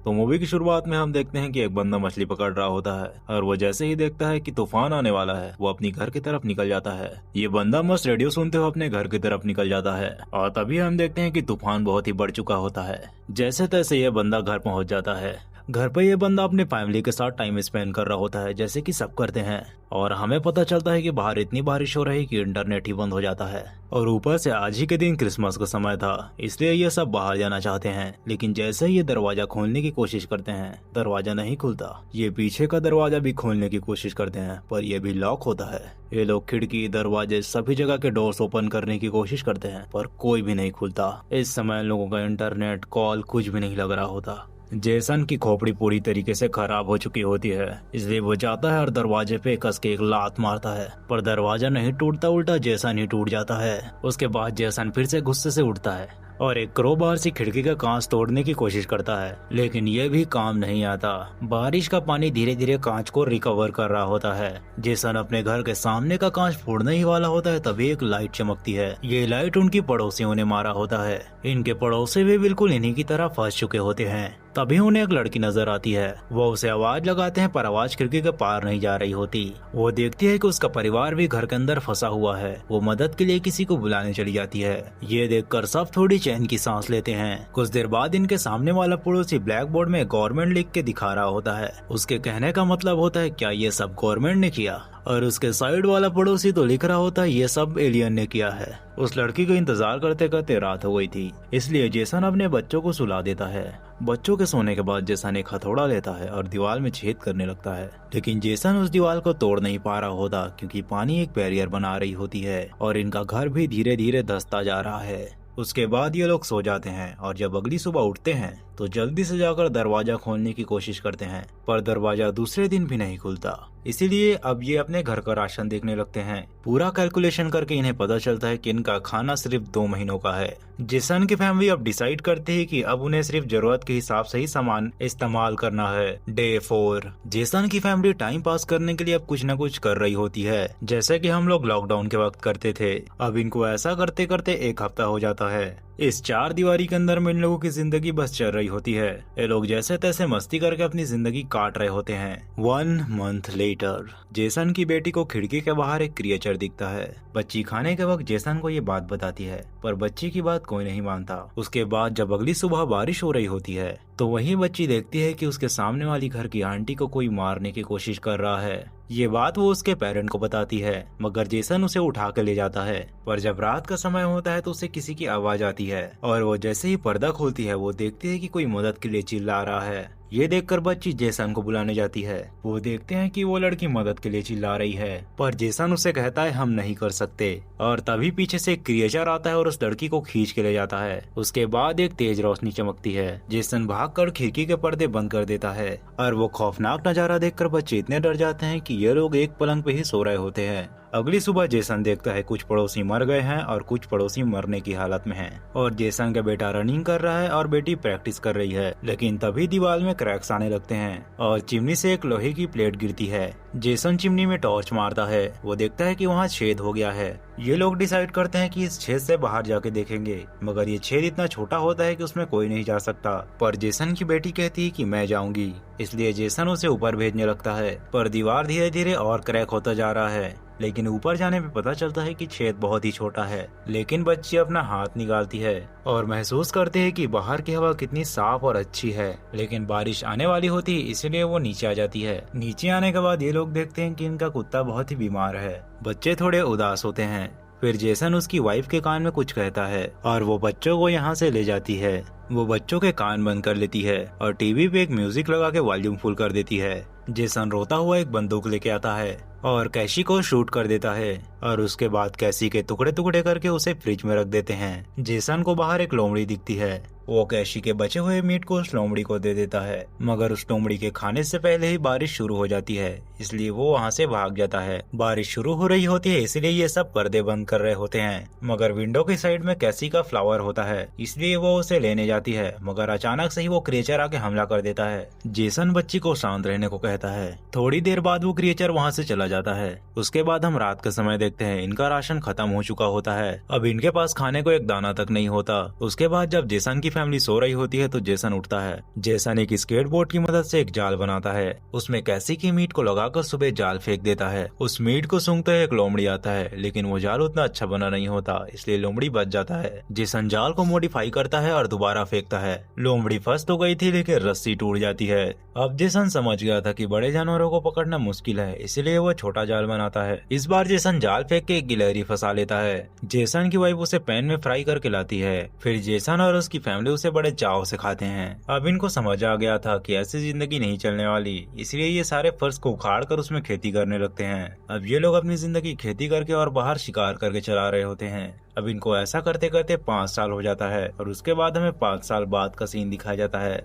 तो मूवी की शुरुआत में हम देखते हैं कि एक बंदा मछली पकड़ रहा होता है और वो जैसे ही देखता है कि तूफान आने वाला है वो अपनी घर की तरफ निकल जाता है। ये बंदा मस्त रेडियो सुनते हुए अपने घर की तरफ निकल जाता है और तभी हम देखते हैं कि तूफान बहुत ही बढ़ चुका होता है। जैसे तैसे ये बंदा घर पहुंच जाता है। घर पे ये बंदा अपनी फैमिली के साथ टाइम स्पेंड कर रहा होता है जैसे कि सब करते हैं। और हमें पता चलता है कि बाहर इतनी बारिश हो रही कि इंटरनेट ही बंद हो जाता है और ऊपर से आज ही के दिन क्रिसमस का समय था, इसलिए ये सब बाहर जाना चाहते हैं। लेकिन जैसे ही ये दरवाजा खोलने की कोशिश करते हैं दरवाजा नहीं खुलता। ये पीछे का दरवाजा भी खोलने की कोशिश करते हैं पर यह भी लॉक होता है। ये लोग खिड़की दरवाजे सभी जगह के डोर्स ओपन करने की कोशिश करते हैं पर कोई भी नहीं खुलता। इस समय लोगों का इंटरनेट कॉल कुछ भी नहीं लग रहा होता। जेसन की खोपड़ी पूरी तरीके से खराब हो चुकी होती है, इसलिए वो जाता है और दरवाजे पे कस के एक लात मारता है पर दरवाजा नहीं टूटता, उल्टा जेसन ही टूट जाता है। उसके बाद जेसन फिर से गुस्से से उठता है और एक क्रोबार से खिड़की का कांच तोड़ने की कोशिश करता है, लेकिन ये भी काम नहीं आता। बारिश का पानी धीरे धीरे कांच को रिकवर कर रहा होता है। जेसन अपने घर के सामने का कांच फोड़ने ही वाला होता है तभी एक लाइट चमकती है। ये लाइट उनकी पड़ोसियों ने मारा होता है। इनके पड़ोसी भी बिल्कुल इन्हीं की तरह फंस चुके होते हैं। तभी उन्हें एक लड़की नजर आती है। वो उसे आवाज लगाते हैं पर आवाज खिड़की के पार नहीं जा रही होती। वो देखती है कि उसका परिवार भी घर के अंदर फंसा हुआ है। वो मदद के लिए किसी को बुलाने चली जाती है। ये देखकर सब थोड़ी चैन की सांस लेते हैं। कुछ देर बाद इनके सामने वाला पड़ोसी ब्लैक बोर्ड में गवर्नमेंट लिख के दिखा रहा होता है। उसके कहने का मतलब होता है क्या ये सब गवर्नमेंट ने किया, और उसके साइड वाला पड़ोसी तो लिख रहा होता है ये सब एलियन ने किया है। उस लड़की को इंतजार करते करते रात हो गई थी, इसलिए जेसन अपने बच्चों को सुला देता है। बच्चों के सोने के बाद जेसन एक हथौड़ा लेता है और दीवार में छेद करने लगता है, लेकिन जेसन उस दीवार को तोड़ नहीं पा रहा होता क्योंकि पानी एक बैरियर बना रही होती है और इनका घर भी धीरे धीरे धंसता जा रहा है। उसके बाद ये लोग सो जाते हैं और जब अगली सुबह उठते हैं तो जल्दी से जाकर दरवाजा खोलने की कोशिश करते हैं पर दरवाजा दूसरे दिन भी नहीं खुलता। इसीलिए अब ये अपने घर का राशन देखने लगते हैं। पूरा कैलकुलेशन करके इन्हें पता चलता है कि इनका खाना सिर्फ 2 महीनों का है। जेसन की फैमिली अब डिसाइड करती है कि अब उन्हें सिर्फ जरूरत के हिसाब से ही सामान इस्तेमाल करना है। डे 4 जेसन की फैमिली टाइम पास करने के लिए अब कुछ न कुछ कर रही होती है, जैसे कि हम लोग लॉकडाउन के वक्त करते थे। अब इनको ऐसा करते करते 1 हफ्ता हो जाता है। इस 4 दीवारी के अंदर में इन लोगों की जिंदगी बस चल रही होती है। ये लोग जैसे तैसे मस्ती करके अपनी जिंदगी काट रहे होते हैं। 1 मंथ लेटर जेसन की बेटी को खिड़की के बाहर एक क्रिएचर दिखता है। बच्ची खाने के वक्त जेसन को ये बात बताती है पर बच्ची की बात कोई नहीं मानता। उसके बाद जब अगली सुबह बारिश हो रही होती है तो वही बच्ची देखती है कि उसके सामने वाली घर की आंटी को कोई मारने की कोशिश कर रहा है। ये बात वो उसके पेरेंट को बताती है, मगर जेसन उसे उठा के ले जाता है। पर जब रात का समय होता है तो उसे किसी की आवाज आती है और वो जैसे ही पर्दा खोलती है वो देखती है कि कोई मदद के लिए चिल्ला रहा है। ये देखकर बच्ची जेसन को बुलाने जाती है। वो देखते हैं कि वो लड़की मदद के लिए चिल्ला रही है पर जेसन उसे कहता है हम नहीं कर सकते। और तभी पीछे से एक क्रिएचर आता है और उस लड़की को खींच के ले जाता है। उसके बाद एक तेज रोशनी चमकती है। जेसन भागकर खिड़की के पर्दे बंद कर देता है और वो खौफनाक नजारा देखकर बच्चे इतने डर जाते हैं कि ये लोग एक पलंग पे ही सो रहे होते हैं। अगली सुबह जेसन देखता है कुछ पड़ोसी मर गए हैं और कुछ पड़ोसी मरने की हालत में हैं। और जेसन का बेटा रनिंग कर रहा है और बेटी प्रैक्टिस कर रही है, लेकिन तभी दीवार में क्रैक्स आने लगते हैं और चिमनी से एक लोहे की प्लेट गिरती है। जेसन चिमनी में टॉर्च मारता है। वो देखता है कि वहाँ छेद हो गया है। ये लोग डिसाइड करते हैं कि इस छेद से बाहर जाके देखेंगे, मगर ये छेद इतना छोटा होता है कि उसमें कोई नहीं जा सकता। पर जेसन की बेटी कहती है कि मैं जाऊंगी, इसलिए जेसन उसे ऊपर भेजने लगता है। पर दीवार धीरे धीरे और क्रैक होता जा रहा है, लेकिन ऊपर जाने पे पता चलता है कि छेद बहुत ही छोटा है। लेकिन बच्ची अपना हाथ निकालती है और महसूस करते हैं कि बाहर की हवा कितनी साफ और अच्छी है। लेकिन बारिश आने वाली होती है, इसलिए वो नीचे आ जाती है। नीचे आने के बाद ये लोग देखते हैं कि इनका कुत्ता बहुत ही बीमार है। बच्चे थोड़े उदास होते हैं। फिर जेसन उसकी वाइफ के कान में कुछ कहता है और वो बच्चों को यहाँ से ले जाती है। वो बच्चों के कान बंद कर लेती है और टीवी पे एक म्यूजिक लगा के वॉल्यूम फुल कर देती है। जेसन रोता हुआ एक बंदूक लेके आता है और कैशी को शूट कर देता है और उसके बाद कैशी के टुकड़े टुकड़े करके उसे फ्रिज में रख देते हैं। जेसन को बाहर एक लोमड़ी दिखती है। वो कैशी के बचे हुए मीट को उस लोमड़ी को दे देता है, मगर उस लोमड़ी के खाने से पहले ही बारिश शुरू हो जाती है, इसलिए वो वहाँ से भाग जाता है। बारिश शुरू हो रही होती है, इसलिए ये सब पर्दे बंद कर रहे होते हैं, मगर विंडो की साइड में कैसी का फ्लावर होता है, इसलिए वो उसे लेने जाती है। मगर अचानक से ही वो क्रिएचर आके हमला कर देता है। जेसन बच्ची को शांत रहने को कहता है। थोड़ी देर बाद वो क्रिएचर वहाँ से चला जाता है। उसके बाद हम रात का समय देखते हैं। इनका राशन खत्म हो चुका होता है। अब इनके पास खाने को एक दाना तक नहीं होता। उसके बाद जब जेसन की फैमिली सो रही होती है तो जेसन उठता है। जेसन एक स्केटबोर्ड की मदद से एक जाल बनाता है, उसमें कैसी की मीट को लगाकर सुबह जाल फेंक देता है। उस मीट को सूंघते ही एक लोमड़ी आता है, लेकिन वो जाल उतना अच्छा बना नहीं होता, इसलिए लोमड़ी बच जाता है। जेसन जाल को मॉडिफाई करता है और दोबारा फेंकता है। लोमड़ी फंस तो गई थी, लेकिन रस्सी टूट जाती है। अब जेसन समझ गया था कि बड़े जानवरों को पकड़ना मुश्किल है, इसलिए वो छोटा जाल बनाता है। इस बार जेसन जाल फेंक के एक गिलहरी फंसा लेता है। जेसन की वाइफ उसे पैन में फ्राई करके लाती है। फिर जेसन और उसकी फैमिली उसे बड़े चाव से खाते हैं। अब इनको समझ आ गया था कि ऐसी जिंदगी नहीं चलने वाली, इसलिए ये सारे फर्श को उखाड़ कर उसमें खेती करने लगते हैं। अब ये लोग अपनी जिंदगी खेती करके और बाहर शिकार करके चला रहे होते हैं। अब इनको ऐसा करते करते 5 साल हो जाता है और उसके बाद हमें 5 साल बाद का सीन दिखाया जाता है।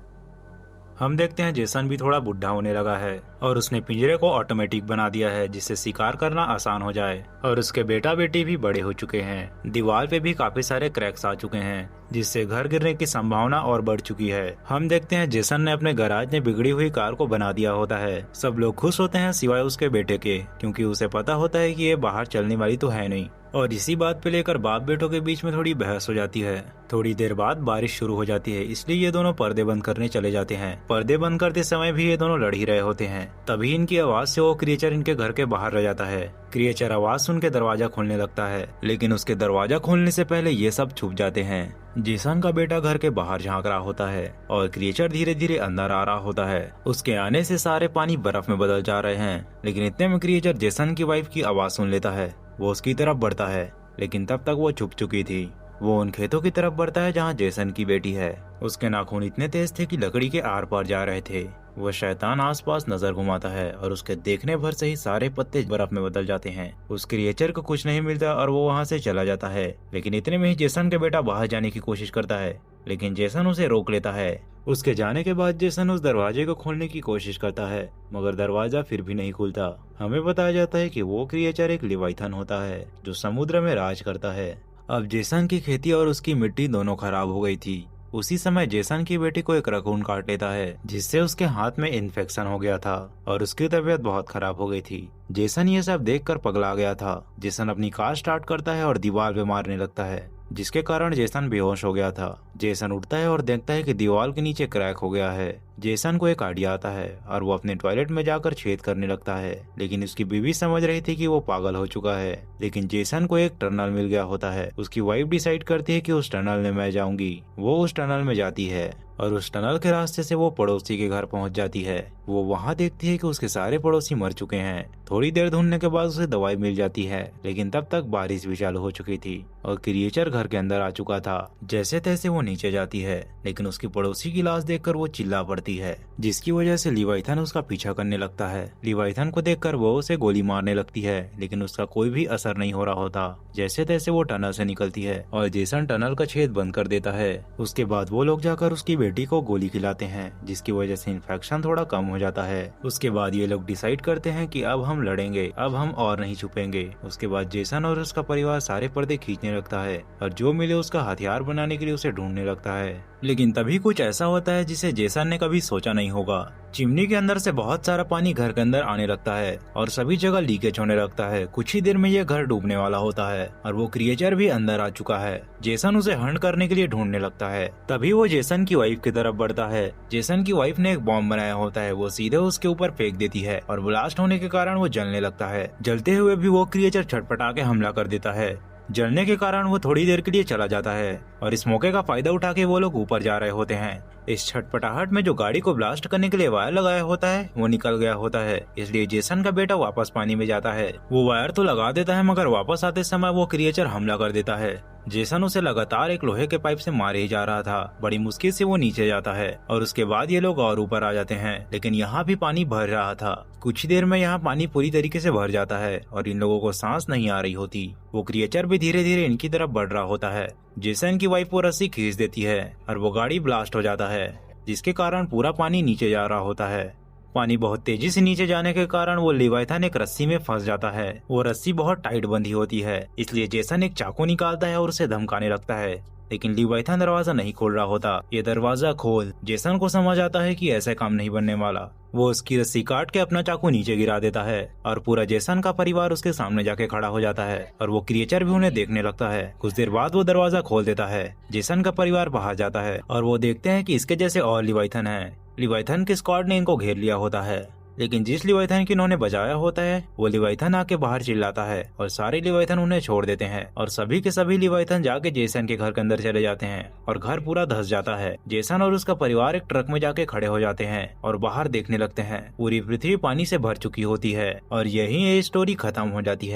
हम देखते हैं जेसन भी थोड़ा बुढ़ा होने लगा है और उसने पिंजरे को ऑटोमेटिक बना दिया है, जिससे शिकार करना आसान हो जाए। और उसके बेटा बेटी भी बड़े हो चुके हैं। दीवार पे भी काफी सारे क्रैक्स आ चुके हैं, जिससे घर गिरने की संभावना और बढ़ चुकी है। हम देखते हैं जेसन ने अपने गैराज में बिगड़ी हुई कार को बना दिया होता है। सब लोग खुश होते हैं सिवाय उसके बेटे के, क्योंकि उसे पता होता है कि ये बाहर चलने वाली तो है नहीं। और इसी बात पे लेकर बाप बेटों के बीच में थोड़ी बहस हो जाती है। थोड़ी देर बाद बारिश शुरू हो जाती है, इसलिए ये दोनों पर्दे बंद करने चले जाते हैं। पर्दे बंद करते समय भी ये दोनों लड़ ही रहे होते हैं। तभी इनकी आवाज से वो क्रिएचर इनके घर के बाहर रह जाता है। क्रिएचर आवाज सुन के दरवाजा खोलने लगता है, लेकिन उसके दरवाजा खोलने से पहले ये सब छुप जाते हैं। जेसन का बेटा घर के बाहर झांक रहा होता है और क्रिएचर धीरे धीरे अंदर आ रहा होता है। उसके आने से सारे पानी बर्फ में बदल जा रहे हैं, लेकिन इतने में क्रिएचर जेसन की वाइफ की आवाज सुन लेता है। वो उसकी तरफ बढ़ता है, लेकिन तब तक वो छुप चुकी थी। वो उन खेतों की तरफ बढ़ता है जहाँ जेसन की बेटी है। उसके नाखून इतने तेज थे कि लकड़ी के आर पार जा रहे थे। वो शैतान आसपास नजर घुमाता है और उसके देखने भर से ही सारे पत्ते बर्फ में बदल जाते हैं। उस क्रिएचर को कुछ नहीं मिलता और वो वहाँ से चला जाता है। लेकिन इतने में ही जेसन का बेटा बाहर जाने की कोशिश करता है, लेकिन जेसन उसे रोक लेता है। उसके जाने के बाद जेसन उस दरवाजे को खोलने की कोशिश करता है, मगर दरवाजा फिर भी नहीं खुलता। हमें बताया जाता है कि वो क्रिएचर एक लिवाइथन होता है जो समुद्र में राज करता है। अब जेसन की खेती और उसकी मिट्टी दोनों खराब हो गई थी। उसी समय जेसन की बेटी को एक रकून काट लेता है, जिससे उसके हाथ में इन्फेक्शन हो गया था और उसकी तबीयत बहुत खराब हो गई थी। जेसन ये सब देखकर पगला गया था। जेसन अपनी कार स्टार्ट करता है और दीवार पे मारने लगता है, जिसके कारण जेसन बेहोश हो गया था। जेसन उठता है और देखता है कि दीवार के नीचे क्रैक हो गया है। जेसन को एक आइडिया आता है और वो अपने टॉयलेट में जाकर छेद करने लगता है, लेकिन उसकी बीवी समझ रही थी कि वो पागल हो चुका है। लेकिन जेसन को एक टनल मिल गया होता है। उसकी वाइफ डिसाइड करती है कि उस टनल में मैं जाऊंगी। वो उस टनल में जाती है और उस टनल के रास्ते से वो पड़ोसी के घर पहुंच जाती है। वो वहाँ देखती है कि उसके सारे पड़ोसी मर चुके हैं। थोड़ी देर ढूंढने के बाद उसे दवाई मिल जाती है, लेकिन तब तक बारिश भी चालू हो चुकी थी और क्रिएचर घर के अंदर आ चुका था। जैसे तैसे वो नीचे जाती है, लेकिन उसकी पड़ोसी की लाश देखकर वो चिल्ला पड़ती है, जिसकी वजह से लिवाइथन उसका पीछा करने लगता है। लिवाइथन को देखकर वो उसे गोली मारने लगती है, लेकिन उसका कोई भी असर नहीं हो रहा होता। जैसे तैसे वो टनल से निकलती है और जेसन टनल का छेद बंद कर देता है। उसके बाद वो लोग जाकर उसकी बेटी को गोली खिलाते हैं, जिसकी वजह से इन्फेक्शन थोड़ा कम हो जाता है। उसके बाद ये लोग डिसाइड करते हैं कि अब हम लड़ेंगे, अब हम और नहीं छुपेंगे। उसके बाद जेसन और उसका परिवार सारे पर्दे खींचने लगता है और जो मिले उसका हथियार बनाने के लिए उसे ढूंढने लगता है। लेकिन तभी कुछ ऐसा होता है जिसे जेसन ने कभी सोचा नहीं होगा। चिमनी के अंदर से बहुत सारा पानी घर के अंदर आने लगता है और सभी जगह लीकेज होने लगता है। कुछ ही देर में ये घर डूबने वाला होता है और वो क्रिएचर भी अंदर आ चुका है। जेसन उसे हंट करने के लिए ढूंढने लगता है। तभी वो जेसन की वाइफ की तरफ बढ़ता है। जेसन की वाइफ ने एक बॉम्ब बनाया होता है, वो सीधे उसके ऊपर फेंक देती है और ब्लास्ट होने के कारण वो जलने लगता है। जलते हुए भी वो क्रिएचर छटपटा के हमला कर देता है। जलने के कारण वो थोड़ी देर के लिए चला जाता है और इस मौके का फायदा उठा के वो लोग ऊपर जा रहे होते हैं। इस छटपटाहट में जो गाड़ी को ब्लास्ट करने के लिए वायर लगाया होता है वो निकल गया होता है, इसलिए जेसन का बेटा वापस पानी में जाता है। वो वायर तो लगा देता है, मगर वापस आते समय वो क्रिएचर हमला कर देता है। जेसन उसे लगातार एक लोहे के पाइप से मारे ही जा रहा था। बड़ी मुश्किल से वो नीचे जाता है और उसके बाद ये लोग और ऊपर आ जाते हैं, लेकिन यहाँ भी पानी भर रहा था। कुछ ही देर में यहाँ पानी पूरी तरीके से भर जाता है और इन लोगों को सांस नहीं आ रही होती। वो क्रिएचर भी धीरे धीरे इनकी तरफ बढ़ रहा होता है। जेसन की वाइफ वो रस्सी खींच देती है और वो गाड़ी ब्लास्ट हो जाता है, जिसके कारण पूरा पानी नीचे जा रहा होता है। पानी बहुत तेजी से नीचे जाने के कारण वो लिवाइथन एक रस्सी में फंस जाता है। वो रस्सी बहुत टाइट बंधी होती है, इसलिए जेसन एक चाकू निकालता है और उसे धमकाने लगता है, लेकिन लिवाइथन दरवाजा नहीं खोल रहा होता। ये दरवाजा खोल। जेसन को समझ आता है कि ऐसा काम नहीं बनने वाला। वो उसकी रस्सी काट के अपना चाकू नीचे गिरा देता है और पूरा जेसन का परिवार उसके सामने जाके खड़ा हो जाता है और वो क्रिएचर भी उन्हें देखने लगता है। कुछ देर बाद वो दरवाजा खोल देता है। जेसन का परिवार बाहर जाता है और वो देखते हैं कि इसके जैसे और लिवाइथन है। लिवाइथन के स्क्वाड ने इनको घेर लिया होता है, लेकिन जिस लिवाइथन की इन्होंने बचाया होता है वो लिवाइथन आके बाहर चिल्लाता है और सारे लिवाइथन उन्हें छोड़ देते हैं और सभी के सभी लिवाइथन जाके जेसन के घर के अंदर चले जाते हैं और घर पूरा धंस जाता है। जेसन और उसका परिवार एक ट्रक में जाके खड़े हो जाते हैं और बाहर देखने लगते हैं। पूरी पृथ्वी पानी से भर चुकी होती है और यही ये स्टोरी खत्म हो जाती है।